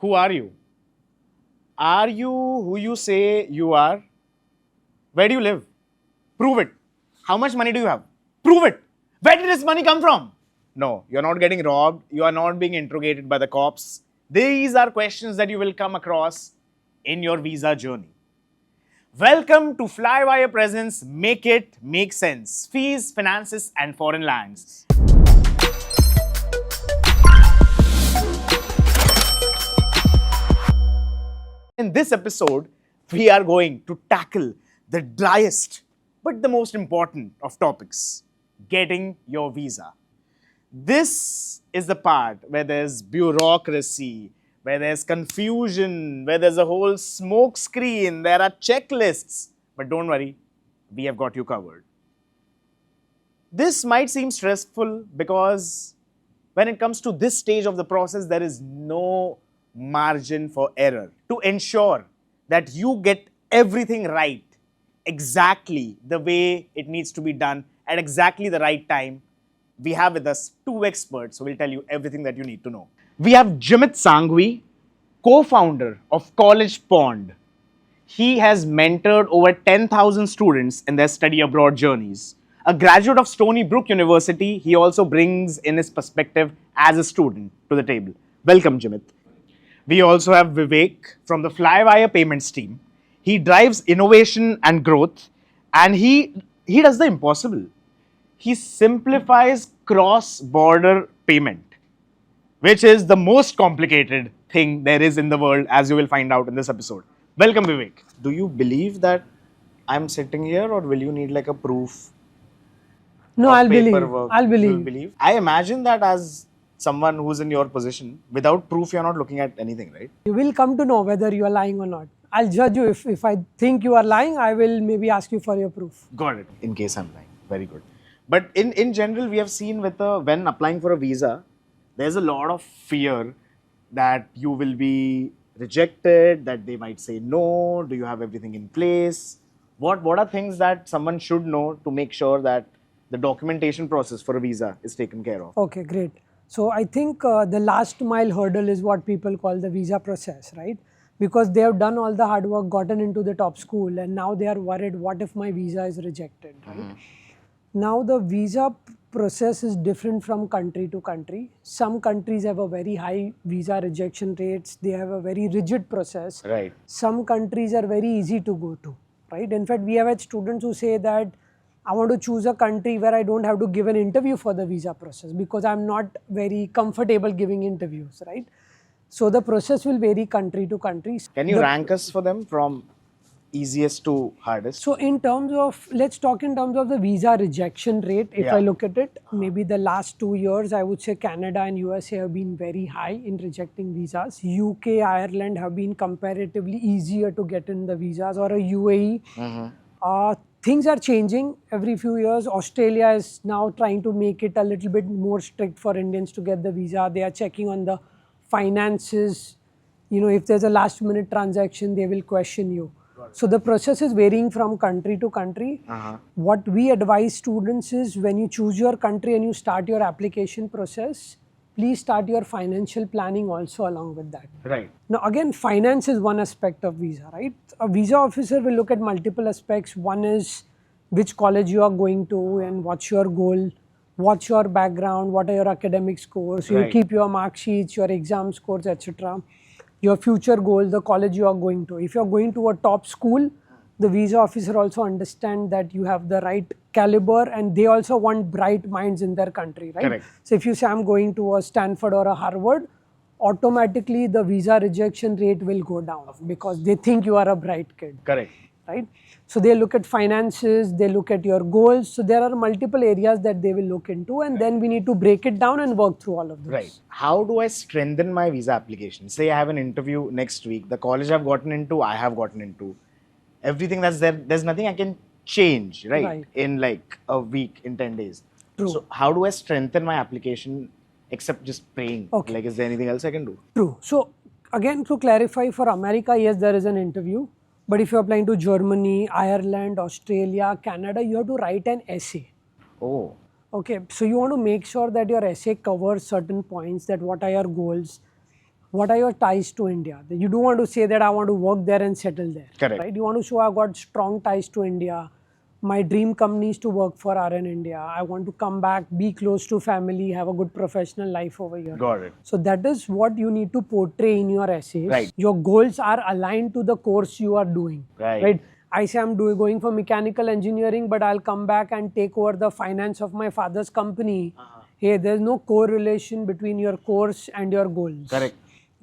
Who are you? Are you who you say you are? Where do you live? Prove it. How much money do you have? Prove it. Where did this money come from? No, you're not getting robbed. You are not being interrogated by the cops. These are questions that you will come across in your visa journey. Welcome to Flywire Presents Make It Make Sense Fees, Finances, and Foreign Lands. In this episode, we are going to tackle the driest but the most important of topics, getting your visa. This is the part where there's bureaucracy, where there's confusion, where there's a whole smoke screen, there are checklists. But don't worry, we have got you covered. This might seem stressful because when it comes to this stage of the process, there is no margin for error. To ensure that you get everything right, exactly the way it needs to be done at exactly the right time, we have with us two experts who will tell you everything that you need to know. We have Jimit Sanghvi, co-founder of College Pond. He has mentored over 10,000 students in their study abroad journeys. A graduate of Stony Brook University, he also brings in his perspective as a student to the table. Welcome, Jimit. We also have Vivek from the Flywire payments team. He drives innovation and growth, and he does the impossible. He simplifies cross-border payment, which is the most complicated thing there is in the world, as you will find out in this episode. Welcome, Vivek. Do you believe that I'm sitting here, or will you need like a proof? No, of I'll believe. paperwork? I'll You'll believe. I imagine that as someone who's in your position, without proof, you're not looking at anything, right? You will come to know whether you are lying or not. I'll judge you. If I think you are lying, I will maybe ask you for your proof. Got it. In case I'm lying. Very good. But in general, we have seen when applying for a visa, there's a lot of fear that you will be rejected, that they might say no, do you have everything in place? What are things that someone should know to make sure that the documentation process for a visa is taken care of? Okay, great. So I think the last mile hurdle is what people call the visa process, right? Because they have done all the hard work, gotten into the top school, and now they are worried, what if my visa is rejected, right? Now the visa process is different from country to country. Some countries have a very high visa rejection rates. They have a very rigid process. Right. Some countries are very easy to go to, right? In fact, we have had students who say that I want to choose a country where I don't have to give an interview for the visa process because I'm not very comfortable giving interviews, right? So the process will vary country to country. Can you rank us for them from easiest to hardest? So in terms of, let's talk in terms of the visa rejection rate. If I look at it, maybe the last 2 years, I would say Canada and USA have been very high in rejecting visas. UK, Ireland have been comparatively easier to get in the visas, or a UAE. Things are changing every few years. Australia is now trying to make it a little bit more strict for Indians to get the visa. They are checking on the finances. You know, if there's a last minute transaction, they will question you. So the process is varying from country to country. What we advise students is when you choose your country and you start your application process, please start your financial planning also along with that. Right. Now again, finance is one aspect of visa, right? A visa officer will look at multiple aspects. One is which college you are going to and what's your goal, what's your background, what are your academic scores. So you keep your mark sheets, your exam scores, etc. Your future goal, the college you are going to. If you are going to a top school, the visa officer also understands that you have the right caliber, and they also want bright minds in their country, right? Correct. So if you say I'm going to a Stanford or a Harvard, automatically the visa rejection rate will go down because they think you are a bright kid. Correct. Right? So they look at finances, they look at your goals. So there are multiple areas that they will look into, and then we need to break it down and work through all of this. Right. How do I strengthen my visa application? Say I have an interview next week. The college I've gotten into, I have gotten into. Everything that's there, there's nothing I can change, right? In like a week, in 10 days. True. So how do I strengthen my application except just praying? Okay. Like, is there anything else I can do? True. So again, to clarify, for America, yes, there is an interview. But if you're applying to Germany, Ireland, Australia, Canada, you have to write an essay. Oh. Okay, so you want to make sure that your essay covers certain points, that what are your goals, what are your ties to India? You don't want to say that I want to work there and settle there. Correct. Right? You want to show I've got strong ties to India. My dream company is to work for RN India. I want to come back, be close to family, have a good professional life over here. Got it. So that is what you need to portray in your essays. Right. Your goals are aligned to the course you are doing. Right. I say I'm going for mechanical engineering, but I'll come back and take over the finance of my father's company. Hey, there's no correlation between your course and your goals. Correct.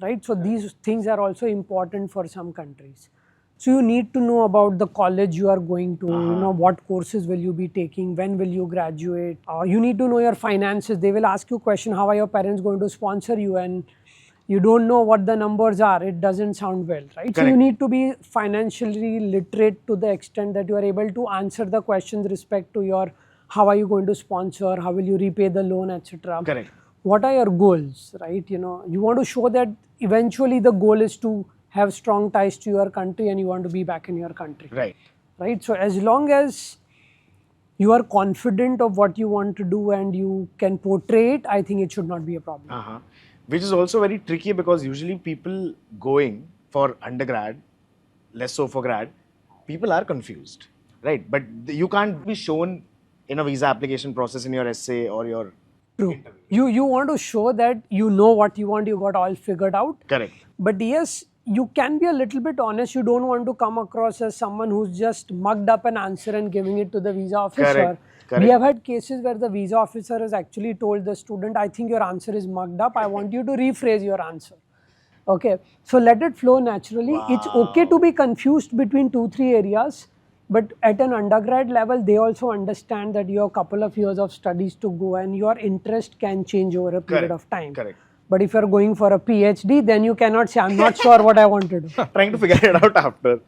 Right? So these things are also important for some countries. So you need to know about the college you are going to, what courses will you be taking, when will you graduate. You need to know your finances. They will ask you a question, how are your parents going to sponsor you? And you don't know what the numbers are. It doesn't sound well, right? Correct. So you need to be financially literate to the extent that you are able to answer the questions respect to your, how are you going to sponsor, how will you repay the loan, etc. Correct. What are your goals, right? You want to show that eventually the goal is to have strong ties to your country and you want to be back in your country. Right. Right. So as long as you are confident of what you want to do and you can portray it, I think it should not be a problem. Which is also very tricky because usually people going for undergrad, less so for grad, people are confused, right? But you can't be shown in a visa application process in your essay or your True. You want to show that you know what you want, you got all figured out. Correct. But yes, you can be a little bit honest. You don't want to come across as someone who's just mugged up an answer and giving it to the visa officer. Correct. We have had cases where the visa officer has actually told the student, I think your answer is mugged up. I want you to rephrase your answer. Okay. So let it flow naturally. Wow. It's okay to be confused between 2-3 areas. But at an undergrad level, they also understand that you have a couple of years of studies to go and your interest can change over a period of time. Correct. But if you're going for a PhD, then you cannot say, I'm not sure what I want to do. Trying to figure it out after.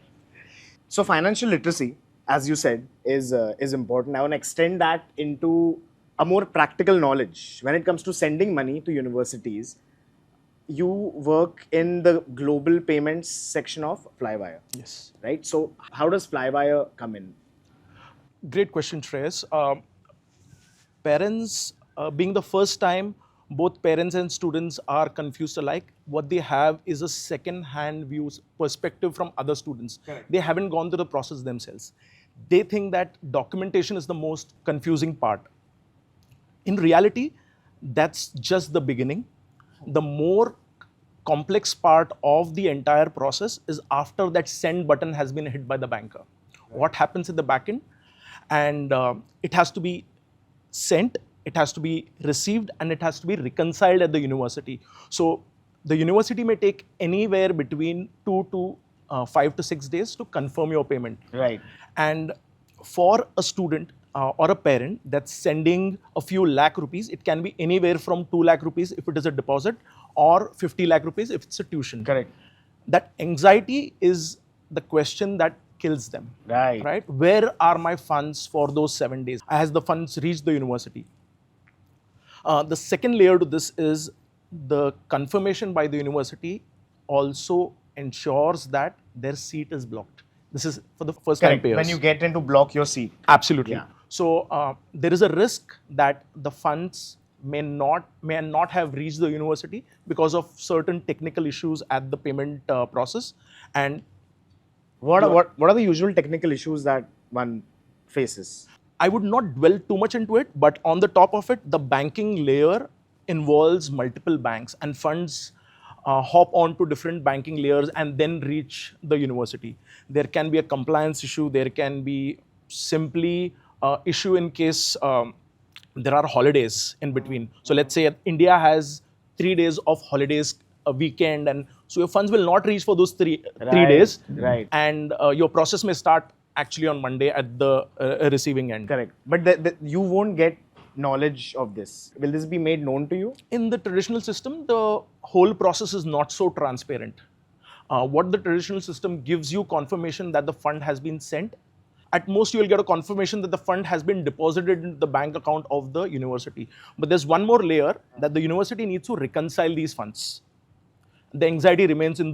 So financial literacy, as you said, is important. I want to extend that into a more practical knowledge. When it comes to sending money to universities, you work in the global payments section of Flywire. Yes. Right? So how does Flywire come in? Great question, Shreyas. Parents, being the first time, both parents and students are confused alike. What they have is a second-hand view perspective from other students. Correct. They haven't gone through the process themselves. They think that documentation is the most confusing part. In reality, that's just the beginning. The more complex part of the entire process is after that send button has been hit by the banker. Right. What happens in the backend? And it has to be sent, it has to be received, and it has to be reconciled at the university. So the university may take anywhere between 2 to 5 to 6 days to confirm your payment. Right. And for a student or a parent that's sending a few lakh rupees, it can be anywhere from 2 lakh rupees if it is a deposit or 50 lakh rupees if it's a tuition. Correct. That anxiety is the question that kills them. Right. Right? Where are my funds for those 7 days? Has the funds reached the university? The second layer to this is the confirmation by the university also ensures that their seat is blocked. This is for the first time payers. When you get in to block your seat. Absolutely. Yeah. So there is a risk that the funds may not have reached the university because of certain technical issues at the payment process. And what are the usual technical issues that one faces? I would not dwell too much into it, but on the top of it, the banking layer involves multiple banks and funds hop on to different banking layers and then reach the university. There can be a compliance issue. There can be simply issue in case there are holidays in between. So let's say India has 3 days of holidays a weekend, and so your funds will not reach for those three days. Right. And your process may start actually on Monday at the receiving end. Correct. But you won't get knowledge of this. Will this be made known to you? In the traditional system, the whole process is not so transparent. What the traditional system gives you confirmation that the fund has been sent. At most, you will get a confirmation that the fund has been deposited into the bank account of the university. But there's one more layer that the university needs to reconcile these funds. The anxiety remains in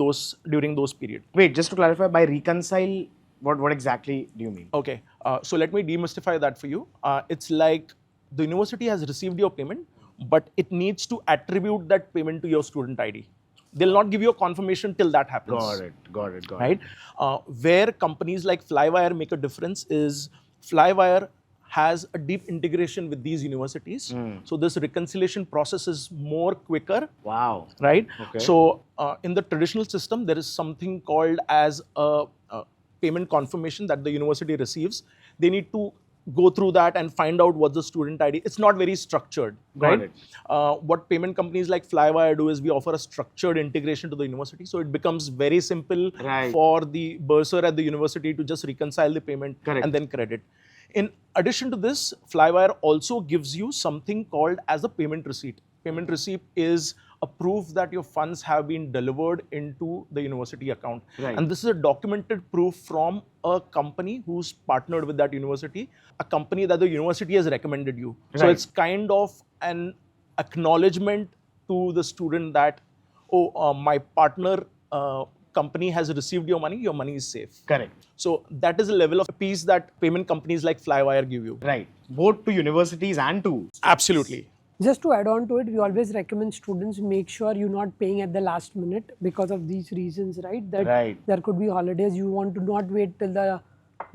during those periods. Wait, just to clarify, by reconcile, what exactly do you mean? Okay, so let me demystify that for you. It's like the university has received your payment, but it needs to attribute that payment to your student ID. They'll not give you a confirmation till that happens. Got it. Right? Where companies like Flywire make a difference is Flywire has a deep integration with these universities. So this reconciliation process is more quicker. Wow. Right? Okay. So in the traditional system, there is something called as a payment confirmation that the university receives. They need to go through that and find out what's the student ID. It's not very structured, Got right? it. What payment companies like Flywire do is we offer a structured integration to the university. So it becomes very simple Right. for the bursar at the university to just reconcile the payment Correct. and then credit. In addition to this, Flywire also gives you something called as a payment receipt. Payment receipt is a proof that your funds have been delivered into the university account. Right. And this is a documented proof from a company who's partnered with that university, a company that the university has recommended you. So Right. it's kind of an acknowledgement to the student that, my partner company has received your money is safe. Correct. So that is a level of peace that payment companies like Flywire give you. Right. Both to universities and to... Absolutely. Just to add on to it, we always recommend students make sure you're not paying at the last minute because of these reasons, right? That Right. there could be holidays. You want to not wait till the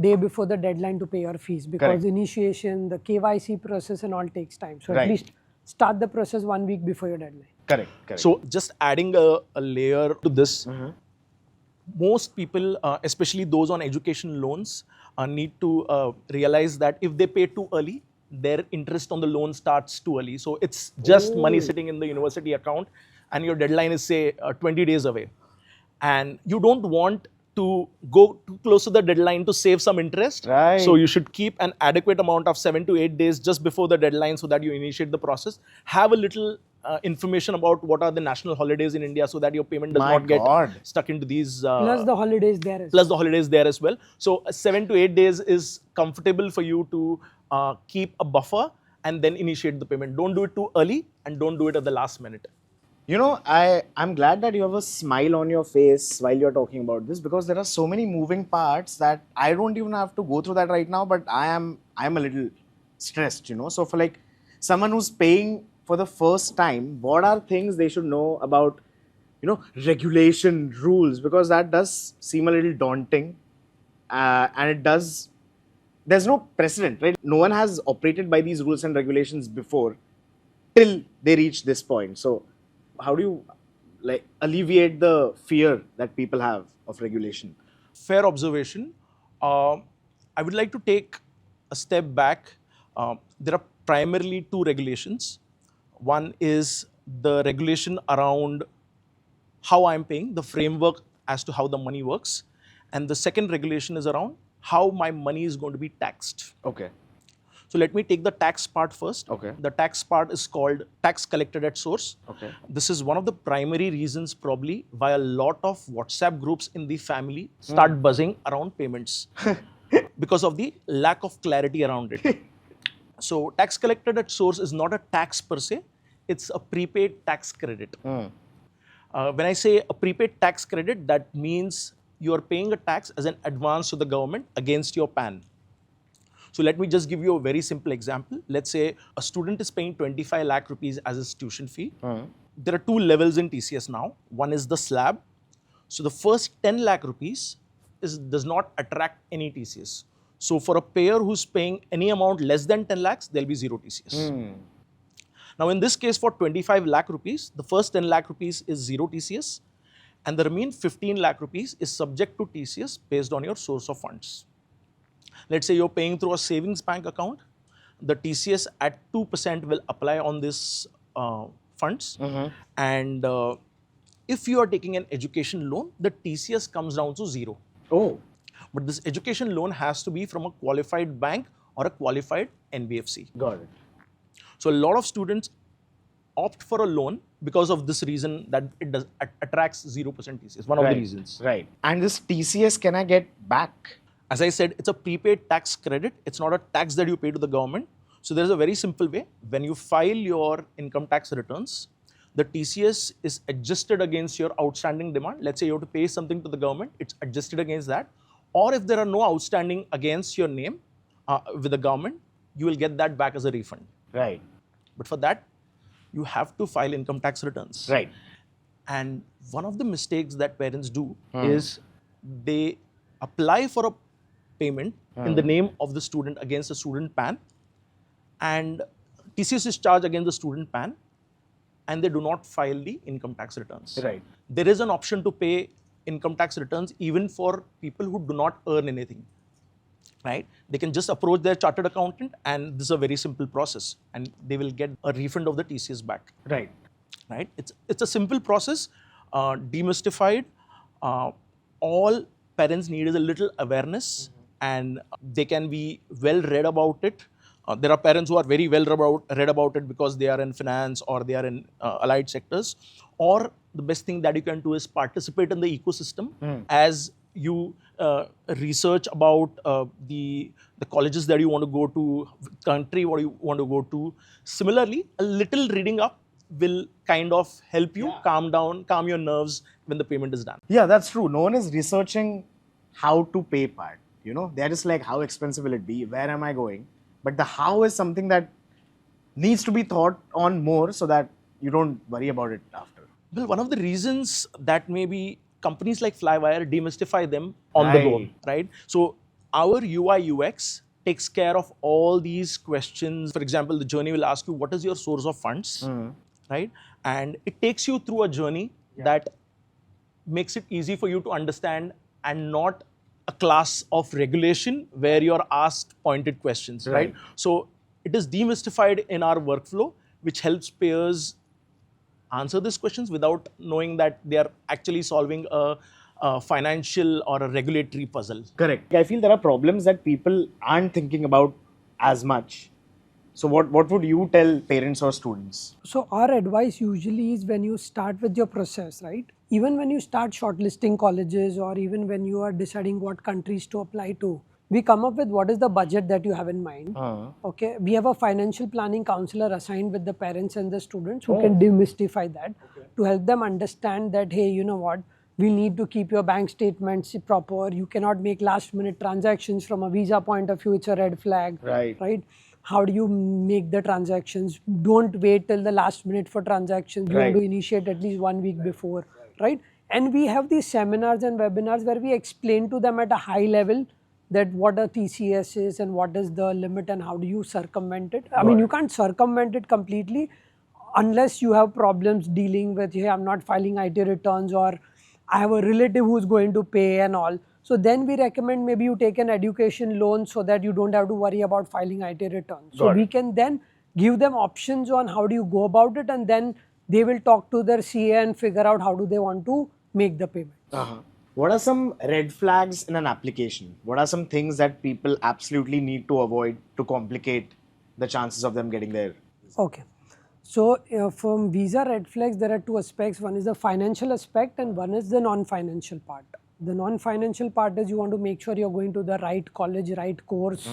day before the deadline to pay your fees because Correct. initiation, the KYC process and all takes time. So Right. at least start the process 1 week before your deadline. Correct. So just adding a layer to this, most people, especially those on education loans, need to realize that if they pay too early, their interest on the loan starts too early. So it's just money sitting in the university account and your deadline is say 20 days away. And you don't want to go too close to the deadline to save some interest. Right. So you should keep an adequate amount of 7 to 8 days just before the deadline so that you initiate the process. Have a little information about what are the national holidays in India so that your payment does My not get God. stuck into these. Plus the holidays there as Plus the holidays there as well. So 7 to 8 days is comfortable for you to keep a buffer and then initiate the payment. Don't do it too early and don't do it at the last minute. You know, I'm glad that you have a smile on your face while you're talking about this because there are so many moving parts that I don't even have to go through that right now, but I'm a little stressed, you know. So for like someone who's paying for the first time, what are things they should know about, you know, regulation, rules? Because that does seem a little daunting, and it does. There's no precedent, right? No one has operated by these rules and regulations before till they reach this point. So how do you like alleviate the fear that people have of regulation? Fair observation. I would like to take a step back. There are primarily two regulations. One is the regulation around how I'm paying, the framework as to how the money works. And the second regulation is around how my money is going to be taxed. Okay. So let me take the tax part first. Okay. The tax part is called tax collected at source. Okay. This is one of the primary reasons probably why a lot of WhatsApp groups in the family start buzzing around payments because of the lack of clarity around it. So tax collected at source is not a tax per se, it's a prepaid tax credit. When I say a prepaid tax credit, that means you are paying a tax as an advance to the government against your PAN. So let me just give you a very simple example. Let's say a student is paying 25 lakh rupees as his tuition fee. There are two levels in TCS now. One is the slab. So the first 10 lakh rupees does not attract any TCS. So for a payer who's paying any amount less than 10 lakhs, there'll be zero TCS. Now in this case for 25 lakh rupees, the first 10 lakh rupees is zero TCS and the remaining 15 lakh rupees is subject to TCS based on your source of funds. Let's say you're paying through a savings bank account, the TCS at 2% will apply on this funds. And if you are taking an education loan, the TCS comes down to zero. Oh. But this education loan has to be from a qualified bank or a qualified NBFC. Got it. So a lot of students opt for a loan because of this reason that it attracts 0% TCS, one of the reasons. Right. And this TCS, can I get back? As I said, it's a prepaid tax credit. It's not a tax that you pay to the government. So there's a very simple way. When you file your income tax returns, the TCS is adjusted against your outstanding demand. Let's say you have to pay something to the government, it's adjusted against that. Or if there are no outstanding against your name with the government, you will get that back as a refund. Right. But for that, you have to file income tax returns. Right. And one of the mistakes that parents do is they apply for a payment in the name of the student against the student PAN, and TCS is charged against the student PAN, and they do not file the income tax returns. Right. There is an option to pay income tax returns even for people who do not earn anything. Right? They can just approach their chartered accountant, and this is a very simple process, and they will get a refund of the TCS back. Right. Right? It's a simple process, demystified. All parents need is a little awareness, and they can be well read about it. There are parents who are very well read about it because they are in finance or they are in allied sectors. Or the best thing that you can do is participate in the ecosystem as you research about the colleges that you want to go to, country what you want to go to. Similarly, a little reading up will kind of help you calm your nerves when the payment is done. Yeah, that's true. No one is researching how to pay part. They're just like, how expensive will it be? Where am I going? But the how is something that needs to be thought on more so that you don't worry about it after. Well, one of the reasons that maybe companies like Flywire demystify them on the go, right? So our UI UX takes care of all these questions. For example, the journey will ask you, what is your source of funds, right? And it takes you through a journey that makes it easy for you to understand, and not a class of regulation where you're asked pointed questions, right? So it is demystified in our workflow, which helps payers answer these questions without knowing that they are actually solving a financial or a regulatory puzzle. Correct. I feel there are problems that people aren't thinking about as much. So what would you tell parents or students? So our advice usually is, when you start with your process, right? Even when you start shortlisting colleges, or even when you are deciding what countries to apply to, we come up with what is the budget that you have in mind. Okay, we have a financial planning counselor assigned with the parents and the students who can demystify that to help them understand that, hey, you know what, we need to keep your bank statements proper. You cannot make last minute transactions. From a visa point of view, it's a red flag. Right? How do you make the transactions? Don't wait till the last minute for transactions. You want to initiate at least 1 week before, right? And we have these seminars and webinars where we explain to them at a high level that what a TCS is and what is the limit and how do you circumvent it. I mean, you can't circumvent it completely unless you have problems dealing with, hey, I'm not filing IT returns, or I have a relative who's going to pay and all. So then we recommend maybe you take an education loan so that you don't have to worry about filing IT returns. So we can then give them options on how do you go about it, and then they will talk to their CA and figure out how do they want to make the payment. What are some red flags in an application? What are some things that people absolutely need to avoid to complicate the chances of them getting there? Okay. So from visa red flags, there are two aspects. One is the financial aspect and one is the non-financial part. The non-financial part is you want to make sure you're going to the right college, right course.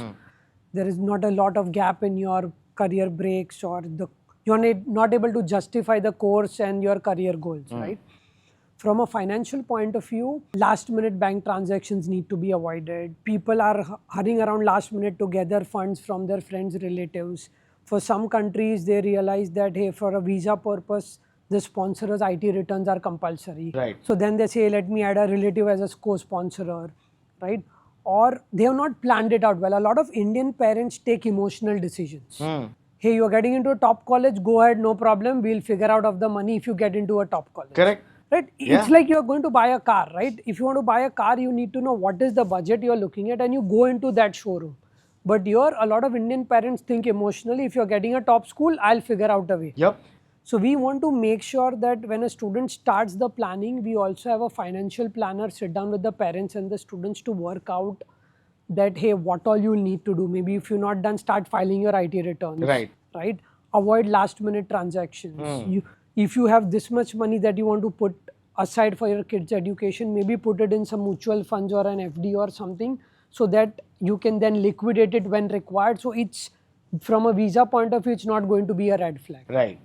There is not a lot of gap in your career breaks, or you're not able to justify the course and your career goals, right? From a financial point of view, last minute bank transactions need to be avoided. People are hurrying around last minute to gather funds from their friends, relatives. For some countries, they realize that, hey, for a visa purpose, the sponsor's IT returns are compulsory. So then they say, let me add a relative as a co-sponsorer, right? Or they have not planned it out well. A lot of Indian parents take emotional decisions. Hey, you're getting into a top college, go ahead, no problem. We'll figure out of the money if you get into a top college. Right? It's like you're going to buy a car, right? If you want to buy a car, you need to know what is the budget you're looking at and you go into that showroom. But a lot of Indian parents think emotionally, if you're getting a top school, I'll figure out a way. So we want to make sure that when a student starts the planning, we also have a financial planner sit down with the parents and the students to work out that, hey, what all you need to do. Maybe if you're not done, start filing your IT returns. Right? Avoid last minute transactions. If you have this much money that you want to put aside for your kids' education, maybe put it in some mutual funds or an FD or something, so that you can then liquidate it when required. So it's, from a visa point of view, it's not going to be a red flag.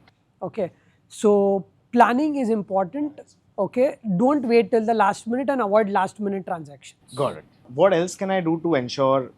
Okay. So planning is important. Okay. Don't wait till the last minute and avoid last minute transactions. Got it. What else can I do to ensure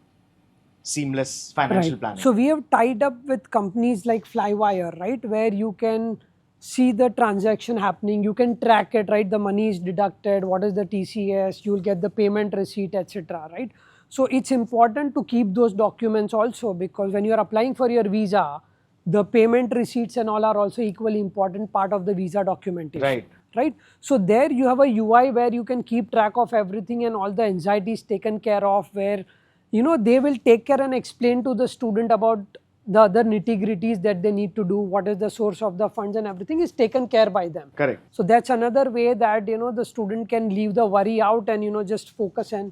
seamless financial planning? So we have tied up with companies like Flywire, right, where you can see the transaction happening. You can track it, right? The money is deducted, what is the TCS, you'll get the payment receipt, etc., right? So it's important to keep those documents also, because when you're applying for your visa, the payment receipts and all are also equally important part of the visa documentation. Right? So there you have a UI where you can keep track of everything and all the anxieties taken care of, where they will take care and explain to the student about the other nitty-gritties that they need to do, what is the source of the funds, and everything is taken care by them. Correct. So that's another way that the student can leave the worry out and just focus and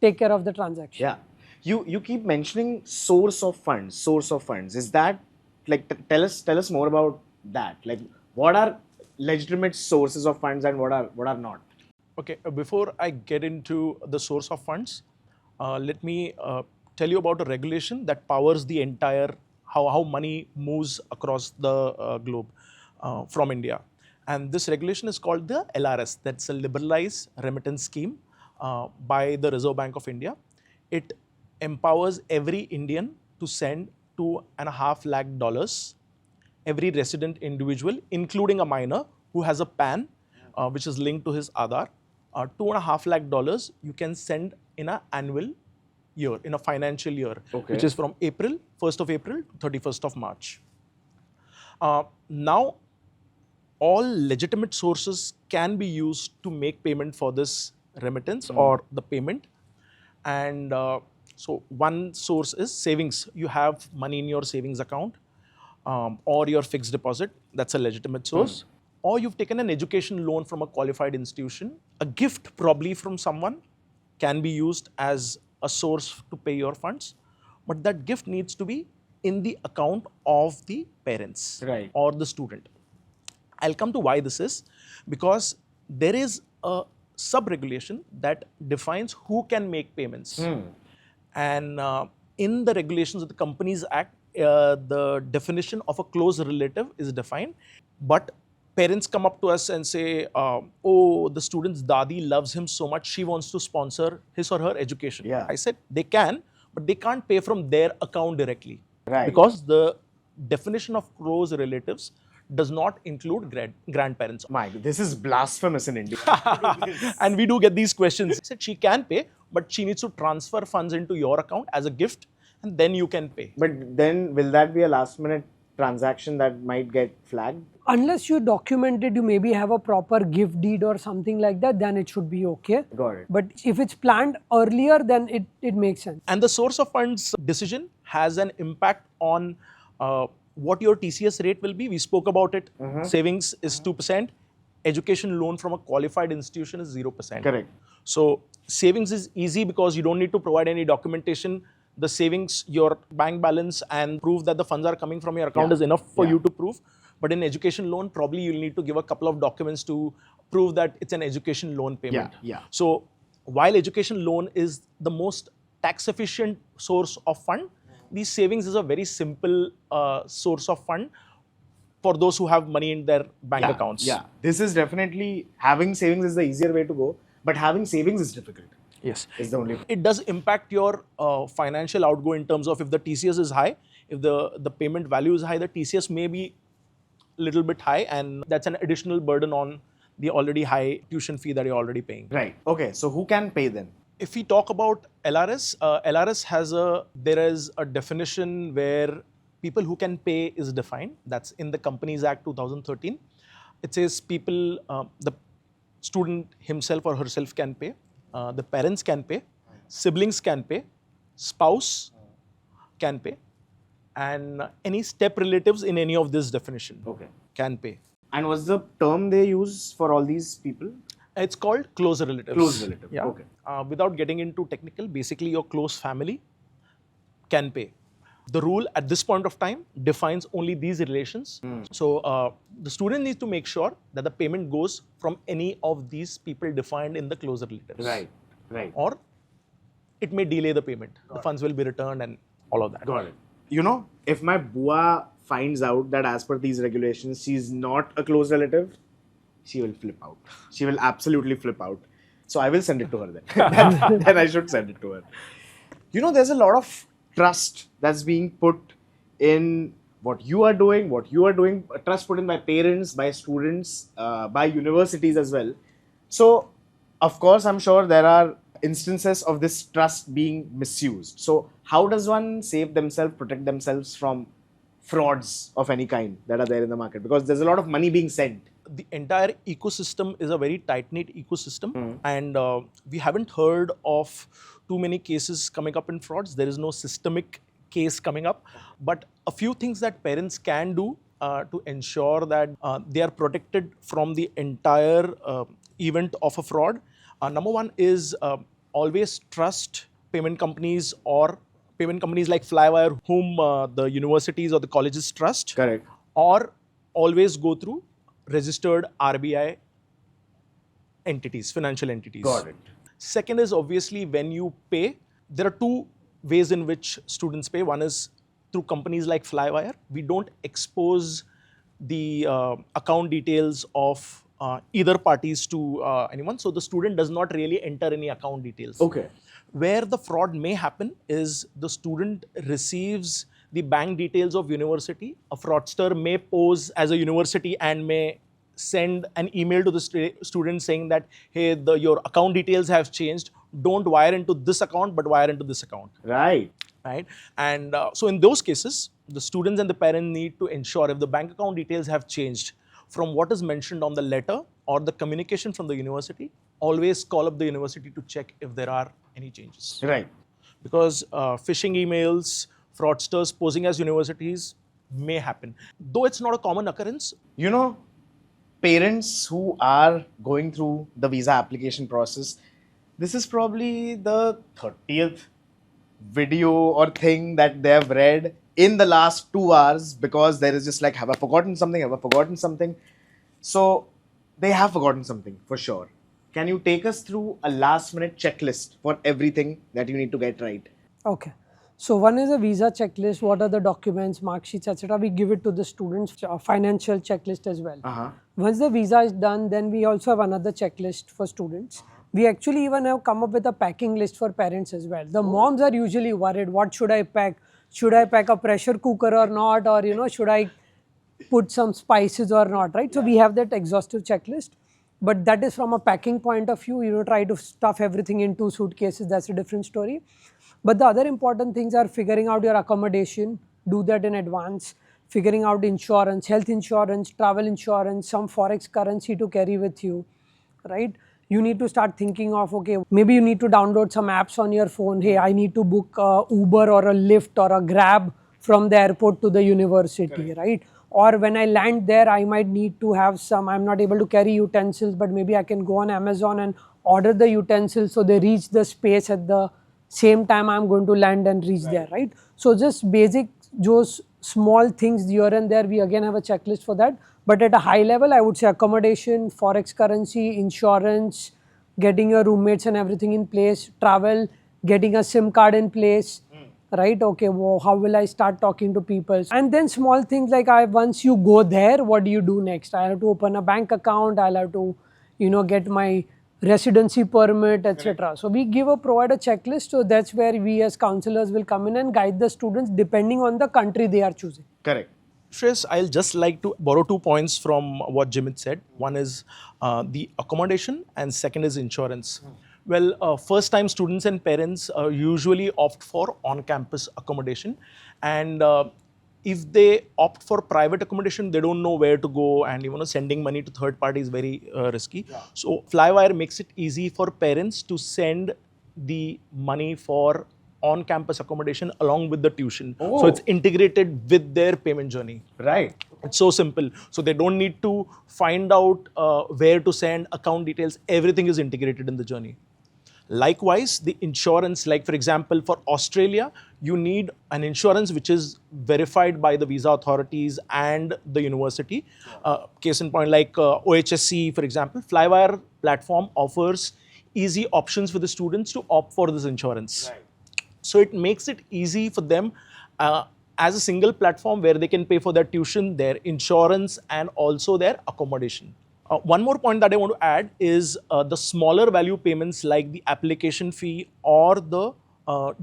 take care of the transaction. Yeah. You keep mentioning source of funds. Is that like tell us more about that? Like, what are legitimate sources of funds and what are not? Okay, before I get into the source of funds, let me tell you about a regulation that powers the entire how money moves across the globe from India. And this regulation is called the LRS. That's a Liberalized Remittance Scheme by the Reserve Bank of India. It empowers every Indian to send $2.5 lakh every resident individual, including a minor who has a PAN, which is linked to his Aadhaar. $2.5 lakh you can send in an annual year, in a financial year, which is from 1st of April to 31st of March. Now, all legitimate sources can be used to make payment for this remittance or the payment. And so one source is savings. You have money in your savings account or your fixed deposit. That's a legitimate source. Or you've taken an education loan from a qualified institution. A gift probably from someone can be used as a source to pay your funds. But that gift needs to be in the account of the parents or the student. I'll come to why this is, because there is a sub-regulation that defines who can make payments. And in the regulations of the Companies Act, the definition of a close relative is defined. But parents come up to us and say, oh, the student's dadi loves him so much, she wants to sponsor his or her education. I said, they can, but they can't pay from their account directly. Because the definition of close relatives does not include grandparents. Mike, this is blasphemous in India. And we do get these questions. I said she can pay, but she needs to transfer funds into your account as a gift, and then you can pay. But then will that be a last minute transaction that might get flagged? Unless you documented, you maybe have a proper gift deed or something like that, then it should be okay. Got it. But if it's planned earlier, then it makes sense. And the source of funds decision has an impact on what your TCS rate will be. We spoke about it. Savings is 2%. Education loan from a qualified institution is 0%. Correct. So savings is easy because you don't need to provide any documentation. The savings, your bank balance and proof that the funds are coming from your account is enough for you to prove. But in education loan, probably you'll need to give a couple of documents to prove that it's an education loan payment. So while education loan is the most tax efficient source of fund, these savings is a very simple source of fund for those who have money in their bank accounts. This is definitely, having savings is the easier way to go, but having savings is difficult. Yes. Is the only. It does impact your financial outgo in terms of if the TCS is high, if the payment value is high, the TCS may be a little bit high, and that's an additional burden on the already high tuition fee that you're already paying. Right. Okay. So who can pay then? If we talk about LRS, LRS has there is a definition where people who can pay is defined. That's in the Companies Act 2013. It says people, the student himself or herself can pay, the parents can pay, siblings can pay, spouse can pay, and any step relatives in any of this definition can pay. And what's the term they use for all these people? It's called close relatives. Close relative. Yeah. Without getting into technical, basically your close family can pay. The rule at this point of time defines only these relations. So the student needs to make sure that the payment goes from any of these people defined in the close relatives. Right. Or it may delay the payment. The funds will be returned and all of that. Got it. You know, if my bua finds out that as per these regulations, she's not a close relative, she will flip out. She will absolutely flip out. So I will send it to her then. Then I should send it to her. You know, there's a lot of trust that's being put in what you are doing, trust put in by parents, by students, by universities as well. So, of course, I'm sure there are instances of this trust being misused. So, how does one save themselves, protect themselves from frauds of any kind that are there in the market? Because there's a lot of money being sent. The entire ecosystem is a very tight-knit ecosystem, and we haven't heard of too many cases coming up in frauds. There is no systemic case coming up, but a few things that parents can do to ensure that they are protected from the entire event of a fraud. Number one is always trust payment companies or payment companies like Flywire, whom the universities or the colleges trust. Correct. Or always go through registered RBI entities, financial entities. Got it. Second is obviously when you pay, there are two ways in which students pay. One is through companies like Flywire. We don't expose the account details of either parties to anyone. So the student does not really enter any account details. Okay. Where the fraud may happen is the student receives the bank details of university. A fraudster may pose as a university and may send an email to the student saying that, hey, your account details have changed. Don't wire into this account, but wire into this account. Right. Right. And so in those cases, the students and the parent need to ensure if the bank account details have changed from what is mentioned on the letter or the communication from the university, always call up the university to check if there are any changes. Right. Because phishing emails, fraudsters posing as universities may happen. Though it's not a common occurrence. You know, parents who are going through the visa application process, this is probably the 30th video or thing that they have read in the last 2 hours, because there is just like, have I forgotten something? Have I forgotten something? So they have forgotten something for sure. Can you take us through a last minute checklist for everything that you need to get right? Okay. So one is a visa checklist. What are the documents, mark sheets, etc. We give it to the students. A financial checklist as well. Once the visa is done, then we also have another checklist for students. We actually even have come up with a packing list for parents as well. The moms are usually worried, what should I pack? Should I pack a pressure cooker or not? Or, should I put some spices or not, right? So we have that exhaustive checklist. But that is from a packing point of view. Try to stuff everything in 2 suitcases. That's a different story. But the other important things are figuring out your accommodation. Do that in advance. Figuring out insurance, health insurance, travel insurance, some forex currency to carry with you, right? You need to start thinking of, okay, maybe you need to download some apps on your phone. Hey, I need to book a Uber or a Lyft or a Grab from the airport to the university, right? Or when I land there, I might need to have some, I'm not able to carry utensils, but maybe I can go on Amazon and order the utensils so they reach the space at the same time I'm going to land and reach there, right? So just basic, those small things here and there, we again have a checklist for that. But at a high level, I would say accommodation, forex currency, insurance, getting your roommates and everything in place, travel, getting a SIM card in place, right? Okay, well, how will I start talking to people? And then small things like once you go there, what do you do next? I have to open a bank account, I'll have to, get my residency permit, etc. So we provide a checklist. So that's where we as counselors will come in and guide the students depending on the country they are choosing. Correct. Shreyas, I'll just like to borrow 2 points from what Jimit said. One is the accommodation and second is insurance. Well, first-time students and parents usually opt for on-campus accommodation, and if they opt for private accommodation, they don't know where to go, and sending money to third party is very risky. Yeah. So Flywire makes it easy for parents to send the money for on-campus accommodation along with the tuition. Oh. So it's integrated with their payment journey. Right. It's so simple. So they don't need to find out where to send account details. Everything is integrated in the journey. Likewise, the insurance, like for example, for Australia, you need an insurance which is verified by the visa authorities and the university. Case in point, like OHSC, for example, Flywire platform offers easy options for the students to opt for this insurance. Right. So it makes it easy for them as a single platform where they can pay for their tuition, their insurance, and also their accommodation. One more point that I want to add is the smaller value payments like the application fee or the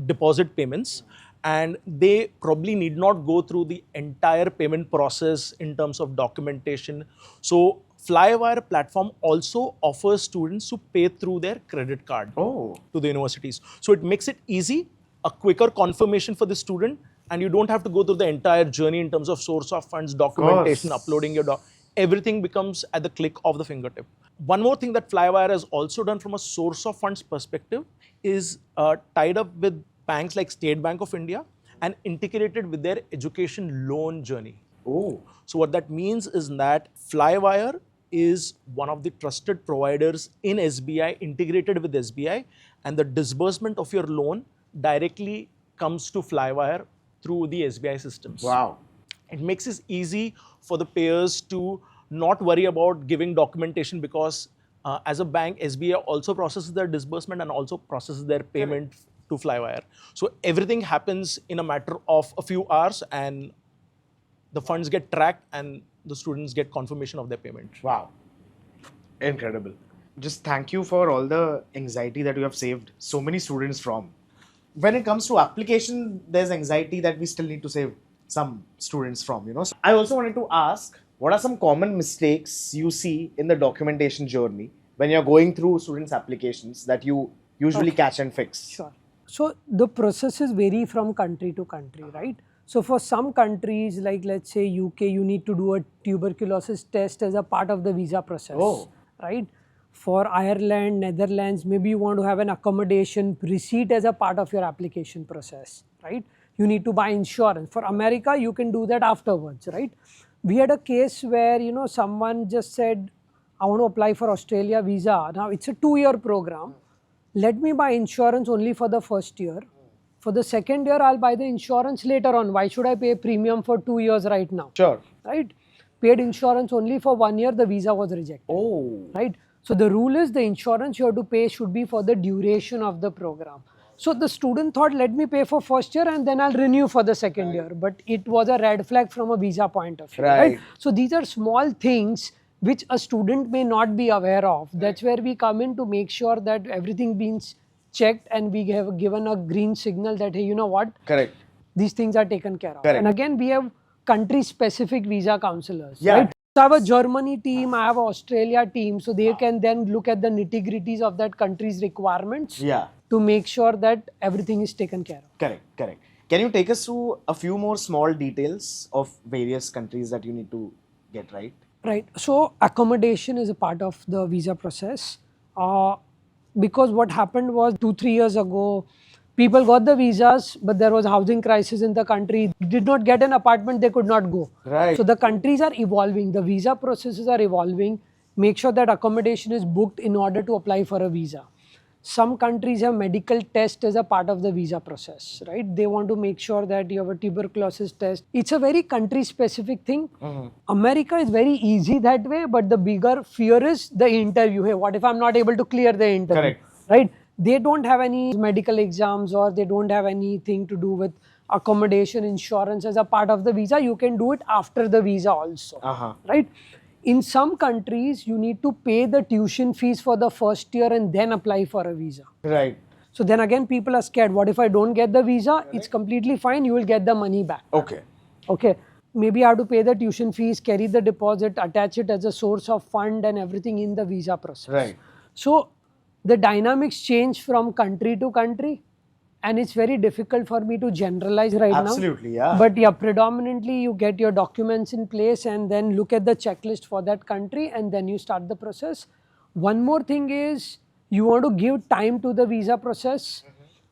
deposit payments. and they probably need not go through the entire payment process in terms of documentation. So Flywire platform also offers students to pay through their credit card to the universities. So it makes it easy, a quicker confirmation for the student, and you don't have to go through the entire journey in terms of source of funds, documentation, uploading your everything becomes at the click of the fingertip. One more thing that Flywire has also done from a source of funds perspective is tied up with banks like State Bank of India and integrated with their education loan journey. So what that means is that Flywire is one of the trusted providers in SBI, integrated with SBI, and the disbursement of your loan directly comes to Flywire through the SBI systems. Wow. It makes it easy for the payers to not worry about giving documentation, because as a bank, SBI also processes their disbursement and also processes their payment to Flywire. So everything happens in a matter of a few hours, and the funds get tracked and the students get confirmation of their payment. Wow. Incredible. Just thank you for all the anxiety that you have saved so many students from. When it comes to application, there's anxiety that we still need to save some students from, you know. So I also wanted to ask, what are some common mistakes you see in the documentation journey when you're going through students' applications that you usually catch and fix? Sure. So the processes vary from country to country, right? So for some countries, like let's say UK, you need to do a tuberculosis test as a part of the visa process, right? For Ireland, Netherlands, maybe you want to have an accommodation receipt as a part of your application process, right? You need to buy insurance. For America, you can do that afterwards, right? We had a case where, you know, someone just said, I want to apply for Australia visa. Now it's a 2-year program. Let me buy insurance only for the first year. For the second year, I'll buy the insurance later on. Why should I pay premium for 2 years right now? Sure. Right? Paid insurance only for 1 year, the visa was rejected. Right? So the rule is the insurance you have to pay should be for the duration of the program. So the student thought, let me pay for first year and then I'll renew for the second year. But it was a red flag from a visa point of view. Right? So these are small things which a student may not be aware of. That's where we come in to make sure that everything being checked and we have given a green signal that, hey, you know what? Correct. These things are taken care of. Correct. And again, we have country-specific visa counselors. Right? So I have a Germany team, I have an Australia team, so they can then look at the nitty-gritties of that country's requirements to make sure that everything is taken care of. Correct, correct. Can you take us through a few more small details of various countries that you need to get right? Right. So accommodation is a part of the visa process. Because what happened was 2-3 years ago, people got the visas, but there was a housing crisis in the country. Did not get an apartment, they could not go. Right. So the countries are evolving. The visa processes are evolving. Make sure that accommodation is booked in order to apply for a visa. Some countries have medical test as a part of the visa process, right? They want to make sure that you have a tuberculosis test. It's a very country-specific thing. America is very easy that way, but the bigger fear is the interview. Hey, what if I'm not able to clear the interview? Correct. Right? They don't have any medical exams or they don't have anything to do with accommodation, insurance as a part of the visa. You can do it after the visa also, right? In some countries, you need to pay the tuition fees for the first year and then apply for a visa. Right. So then again, people are scared. What if I don't get the visa? It's completely fine. You will get the money back. Okay. Okay. Maybe I have to pay the tuition fees, carry the deposit, attach it as a source of fund and everything in the visa process. Right. So the dynamics change from country to country. And it's very difficult for me to generalize right now. Absolutely, yeah. But yeah, predominantly you get your documents in place and then look at the checklist for that country and then you start the process. One more thing is you want to give time to the visa process.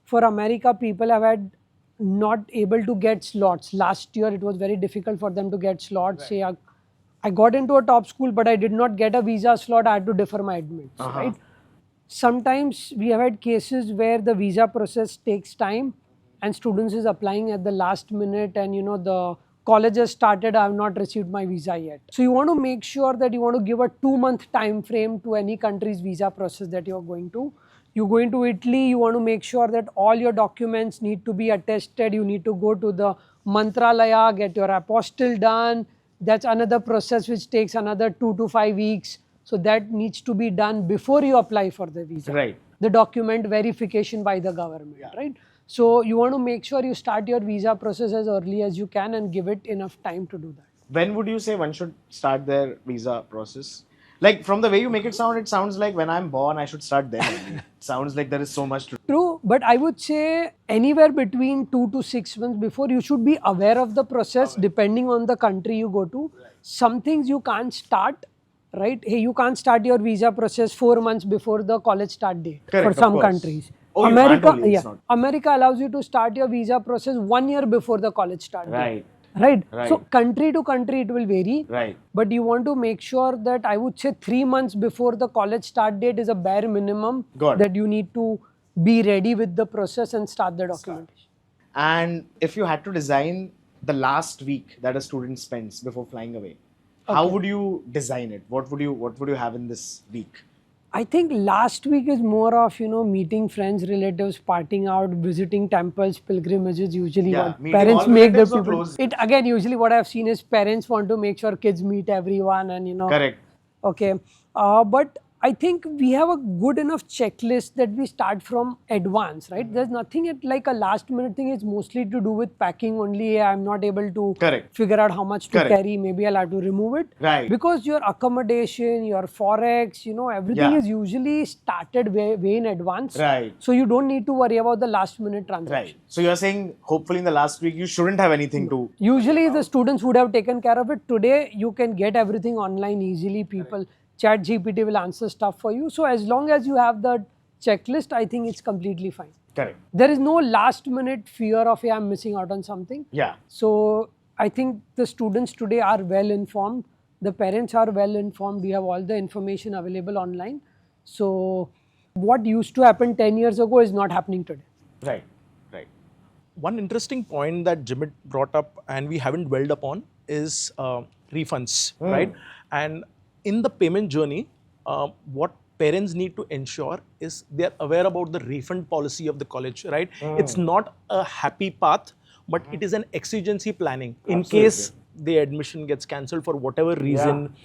For America, people have had not able to get slots. Last year, it was very difficult for them to get slots. Say, I got into a top school, but I did not get a visa slot. I had to defer my admits, right? Sometimes we have had cases where the visa process takes time and students is applying at the last minute and you know the college has started, I have not received my visa yet. So you want to make sure that you want to give a 2-month time frame to any country's visa process that you are going to. You go into Italy, you want to make sure that all your documents need to be attested. You need to go to the Mantralaya, get your apostille done. That's another process which takes another 2 to 5 weeks. So that needs to be done before you apply for the visa. Right. The document verification by the government, right? So you want to make sure you start your visa process as early as you can and give it enough time to do that. When would you say one should start their visa process? Like from the way you make it sounds like when I'm born, I should start then only. It sounds like there is so much to do. True, but I would say anywhere between 2 to 6 months before, you should be aware of the process depending on the country you go to. Some things you can't start, right? Hey, you can't start your visa process 4 months before the college start date Correct, for of some course. countries. Oh, you can't only, it's not. America allows you to start your visa process 1 year before the college start date. Right. So country to country it will vary. Right. But you want to make sure that I would say 3 months before the college start date is a bare minimum that you need to be ready with the process and start the documentation. And if you had to design the last week that a student spends before flying away, how would you design it? What would you have in this week? I think last week is more of, meeting friends, relatives, partying out, visiting temples, pilgrimages, usually what parents make the people. It again, usually what I've seen is parents want to make sure kids meet everyone and, Correct. Okay. But I think we have a good enough checklist that we start from advance, right? There's nothing like a last minute thing. It's mostly to do with packing only. I'm not able to figure out how much to carry. Maybe I'll have to remove it. Right. Because your accommodation, your forex, everything is usually started way in advance. Right. So you don't need to worry about the last minute transaction. Right. So you're saying hopefully in the last week you shouldn't have anything to... Usually the students would have taken care of it. Today you can get everything online easily. People... Chat GPT will answer stuff for you. So as long as you have the checklist, I think it's completely fine. Correct. There is no last minute fear of, hey, I'm missing out on something. Yeah. So I think the students today are well informed. The parents are well informed. We have all the information available online. So what used to happen 10 years ago is not happening today. Right. One interesting point that Jimit brought up and we haven't dwelled upon is refunds, right? And in the payment journey, what parents need to ensure is they're aware about the refund policy of the college, right? It's not a happy path, but it is an exigency planning. In case the admission gets cancelled for whatever reason,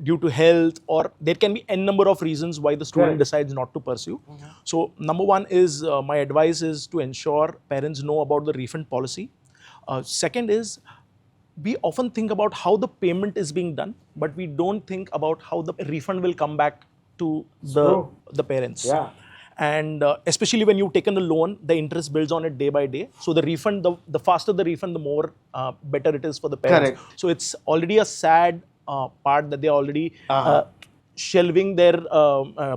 due to health, or there can be n number of reasons why the student decides not to pursue. So number one is, my advice is to ensure parents know about the refund policy. Second is, we often think about how the payment is being done, but we don't think about how the refund will come back to the parents. Yeah. And especially when you've taken a loan, the interest builds on it day by day. So the refund, the faster the refund, the more better it is for the parents. Correct. So it's already a sad part that they're already shelving their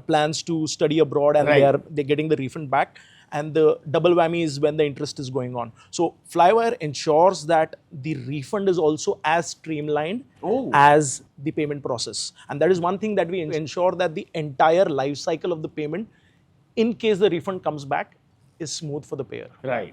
plans to study abroad, and they're getting the refund back. And the double whammy is when the interest is going on. So Flywire ensures that the refund is also as streamlined as the payment process. And that is one thing that we ensure, that the entire life cycle of the payment, in case the refund comes back, is smooth for the payer. Right.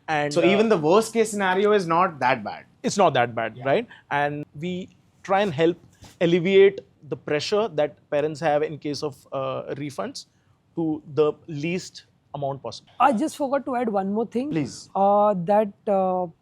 And so even the worst case scenario is not that bad. It's not that bad, right? And we try and help alleviate the pressure that parents have in case of refunds to the least amount possible. I just forgot to add one more thing. Please. That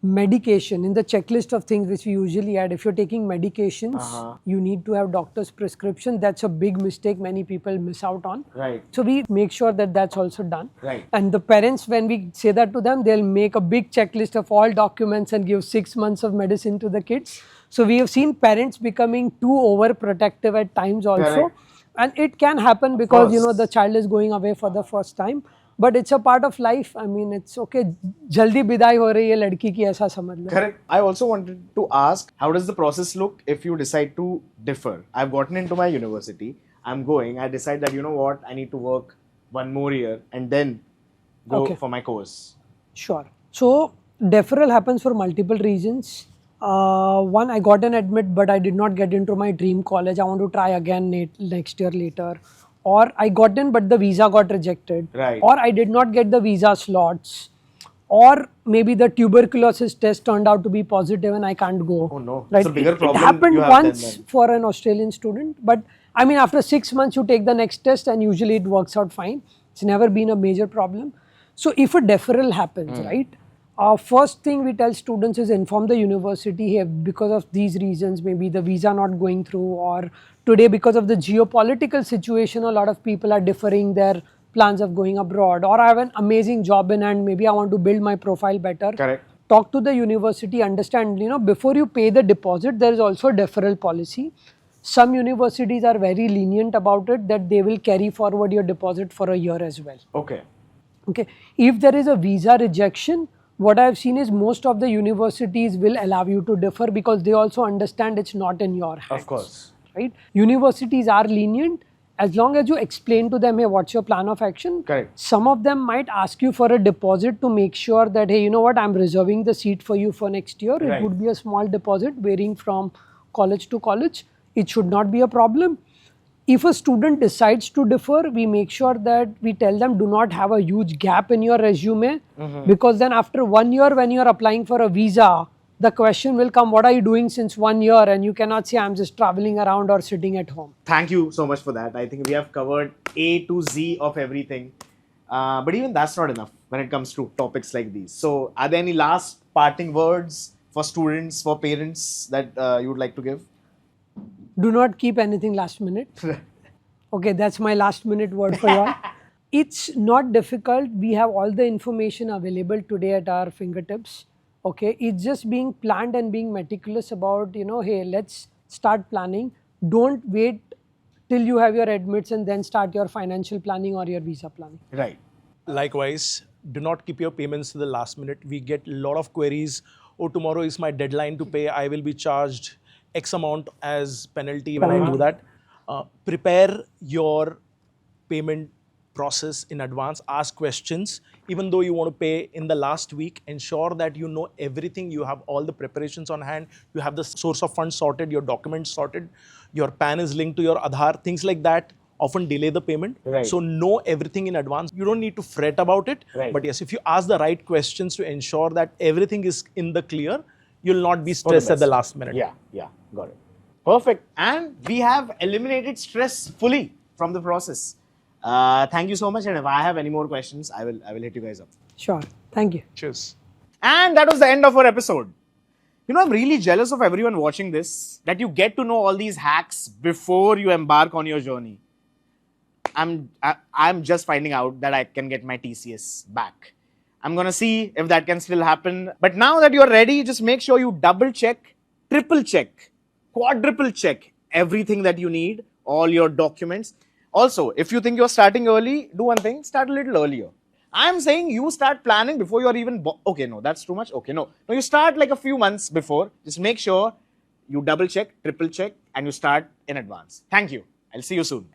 medication, in the checklist of things which we usually add, if you're taking medications, you need to have doctor's prescription. That's a big mistake many people miss out on. Right. So we make sure that that's also done. Right. And the parents, when we say that to them, they'll make a big checklist of all documents and give 6 months of medicine to the kids. So we have seen parents becoming too overprotective at times also. Correct. And it can happen because, the child is going away for the first time. But it's a part of life. I mean, it's okay. Jaldi bidai ho rahi hai ladki ki, aisa samajh lo. Correct. I also wanted to ask, how does the process look if you decide to defer? I've gotten into my university. I'm going. I decide that, you know what, I need to work 1 more year and then go for my course. Sure. So deferral happens for multiple reasons. One, I got an admit, but I did not get into my dream college. I want to try again next year later. Or I got in, but the visa got rejected. Right. Or I did not get the visa slots. Or maybe the tuberculosis test turned out to be positive and I can't go. Oh no, right? It's a bigger problem. It happened you have once then. for an Australian student. But I mean, after 6 months, you take the next test and usually it works out fine. It's never been a major problem. So if a deferral happens, right? First thing we tell students is inform the university, hey, because of these reasons, maybe the visa not going through, or today because of the geopolitical situation, a lot of people are deferring their plans of going abroad, or I have an amazing job in hand, maybe I want to build my profile better. Correct. Talk to the university, understand, before you pay the deposit, there is also a deferral policy. Some universities are very lenient about it, that they will carry forward your deposit for a year as well. Okay. Okay. If there is a visa rejection, what I have seen is most of the universities will allow you to defer, because they also understand it's not in your hands. Of course. Right? Universities are lenient as long as you explain to them, hey, what's your plan of action? Correct. Some of them might ask you for a deposit to make sure that, hey, you know what, I'm reserving the seat for you for next year. Right. It would be a small deposit varying from college to college. It should not be a problem. If a student decides to defer, we make sure that we tell them, do not have a huge gap in your resume, because then after 1 year, when you're applying for a visa, the question will come, what are you doing since 1 year? And you cannot say, I'm just traveling around or sitting at home. Thank you so much for that. I think we have covered A to Z of everything. But even that's not enough when it comes to topics like these. So are there any last parting words for students, for parents that you would like to give? Do not keep anything last minute. Okay, that's my last minute word for you all. It's not difficult. We have all the information available today at our fingertips. Okay, it's just being planned and being meticulous about, hey, let's start planning. Don't wait till you have your admits and then start your financial planning or your visa planning. Right. Likewise, do not keep your payments to the last minute. We get a lot of queries. Oh, tomorrow is my deadline to pay. I will be charged X amount as penalty when I do that. Prepare your payment process in advance. Ask questions. Even though you want to pay in the last week, ensure that you know everything. You have all the preparations on hand. You have the source of funds sorted, your documents sorted, your PAN is linked to your Aadhaar. Things like that often delay the payment. Right. So know everything in advance. You don't need to fret about it. Right. But yes, if you ask the right questions to ensure that everything is in the clear, you'll not be stressed at the last minute. Yeah, got it. Perfect. And we have eliminated stress fully from the process. Thank you so much. And if I have any more questions, I will hit you guys up. Sure. Thank you. Cheers. And that was the end of our episode. I'm really jealous of everyone watching this, that you get to know all these hacks before you embark on your journey. I'm just finding out that I can get my TCS back. I'm going to see if that can still happen. But now that you're ready, just make sure you double check, triple check, quadruple check everything that you need, all your documents. Also, if you think you're starting early, do one thing, start a little earlier. I'm saying you start planning before you're even... Okay, no, that's too much. Okay, no. No, you start like a few months before. Just make sure you double check, triple check, and you start in advance. Thank you. I'll see you soon.